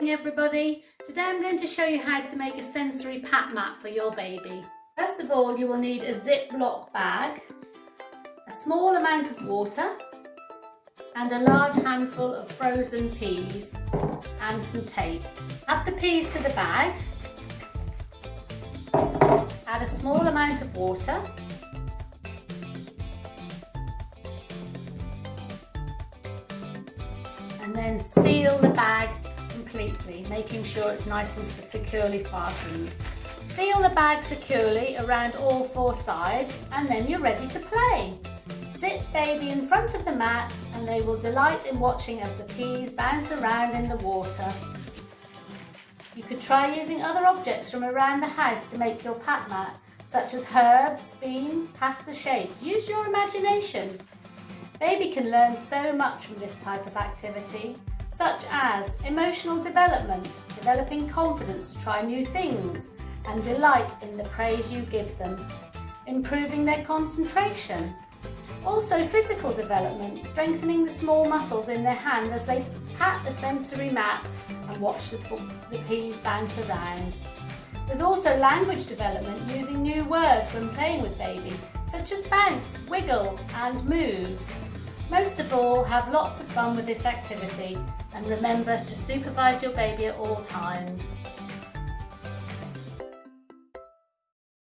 Everybody, today I'm going to show you how to make a sensory pat mat for your baby. First of all, you will need a Ziploc bag, a small amount of water and a large handful of frozen peas and some tape. Add the peas to the bag, add a small amount of water, and then seal the bag completely, making sure it's nice and securely fastened. Seal the bag securely around all four sides and then you're ready to play. Sit baby in front of the mat and they will delight in watching as the peas bounce around in the water. You could try using other objects from around the house to make your pat mat, such as herbs, beans, pasta shapes. Use your imagination. Baby can learn so much from this type of activity, such as emotional development, developing confidence to try new things, and delight in the praise you give them, improving their concentration. Also physical development, strengthening the small muscles in their hand as they pat the sensory mat and watch the peas bounce around. There's also language development using new words when playing with baby, such as bounce, wiggle and move. Most of all, have lots of fun with this activity and remember to supervise your baby at all times.